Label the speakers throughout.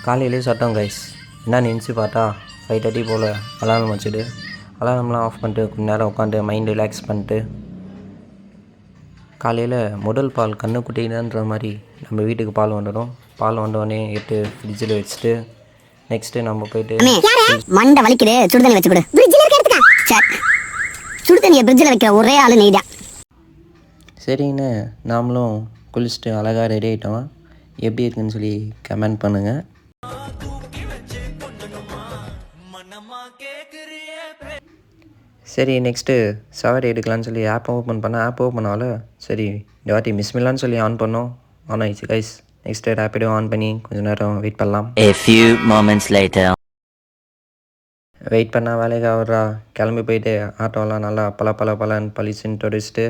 Speaker 1: காலையிலே சாப்பிட்டோம் கைஸ். என்ன நினச்சி பார்த்தா 5:30 போல் அலாரம் வச்சுட்டு அலாரம்லாம் ஆஃப் பண்ணிட்டு கொஞ்ச நேரம் உட்காந்து மைண்ட் ரிலாக்ஸ் பண்ணிட்டு காலையில் முதல் பால் கண்ணுக்குட்டின்ற மாதிரி நம்ம வீட்டுக்கு பால் வந்துடும். பால் வந்தோடனே எடுத்து ஃப்ரிட்ஜில் வச்சுட்டு நெக்ஸ்ட்டு நம்ம போயிட்டு
Speaker 2: மண்டை வலிக்குது, சுடுதண்ணி வச்சு கொடு. சுடுதண்ணியை ஃப்ரிட்ஜில் வைக்கிற ஒரே ஆள் நீதான்.
Speaker 1: சரின்னு நாமளும் குளிச்சுட்டு அழகாக ரெடி ஆகிட்டோம். எப்படி இருக்குன்னு சொல்லி கமெண்ட் பண்ணுங்கள். சரி நெக்ஸ்ட்டு சவாரி எடுக்கலான்னு சொல்லி ஆப் ஓப்பன் பண்ணால் ஆப் ஓப்பன் ஆகல. சரி இந்த வாட்டி மிஸ்மில்லான்னு சொல்லி ஆன் பண்ணோம். ஆன் ஆயிடுச்சு கைஸ். நெக்ஸ்ட்டு ரேப்பிடோ ஆன் பண்ணி கொஞ்சம் நேரம் வெயிட் பண்ணலாம்.
Speaker 3: A few moments later.
Speaker 1: Wait பண்ணால் வேலைக்கு ஆகுறா. கிளம்பி போயிட்டு ஆட்டோலாம் நல்லா பலன்னு பளிச்சுன்னு தொடச்சிட்டு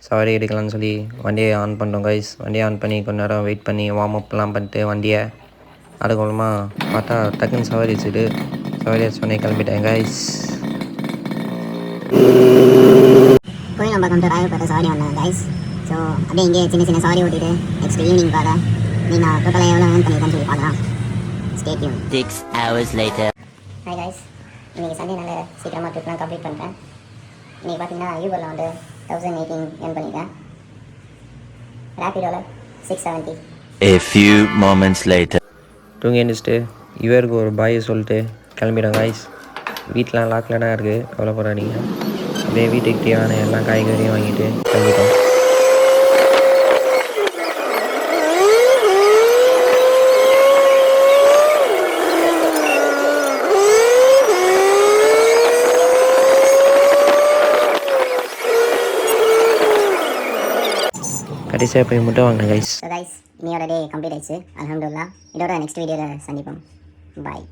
Speaker 1: சவாரி எடுக்கலான்னு சொல்லி வண்டியை ஆன் பண்ணிட்டோம் கைஸ். வண்டியை ஆன் பண்ணி கொஞ்சம் நேரம் வெயிட் பண்ணி வார்ம் அப்லாம் பண்ணிட்டு வண்டியை அதுக்கப்புறமா பார்த்தா டக்குன்னு சவாரி வச்சுட்டு சவாரி சொன்னே கிளம்பிட்டேன் கைஸ்.
Speaker 2: கோயில் பக்கம் ராயப்பேட்டை சவாரி வந்தேன் கைஸ். ஸோ அப்படியே இங்கே சின்ன சவாரி ஓட்டிட்டு நெக்ஸ்ட் ஈவினிங் பாரு நீங்கள் டோட்டலாக எவ்வளோ ஏர்ன் பண்ணியிருக்கேன்னு சொல்லி பார்க்கலாம். Stay tune.
Speaker 3: 6 hours later.
Speaker 2: Hi guys, இன்றைக்கி சண்டேனால சீக்கிரமாக ட்ரிப்லாம் கம்ப்ளீட் பண்ணிட்டேன். இன்றைக்கி பார்த்தீங்கன்னா யூபரில் வந்து 1018 ஏர்ன் பண்ணிட்டேன். ரேப்பிடோவில் 670.
Speaker 3: A few moments later.
Speaker 1: தூங்கி எழுந்திரிச்சிட்டு இவருக்கு ஒரு பாயை சொல்லிட்டு கிளம்பிட்டோம் கைஸ். வீட்டில் லாக்கில் தான் இருக்குது, கவலைப்படாதீங்க. அப்படியே வீட்டுக்கு தேவையான எல்லா காய்கறியும் வாங்கிட்டு கிளம்பிட்டோம். கடைசியாக போய் முட்டை வாங்கினேன் கைஸ்.
Speaker 2: ஸோ கைஸ், இன்னையோட டே கம்ப்ளீட் ஆயிடுச்சு. அல்ஹம்துலில்லாஹ். இதோட நெக்ஸ்ட் வீடியோவில் சந்திப்போம். பாய்.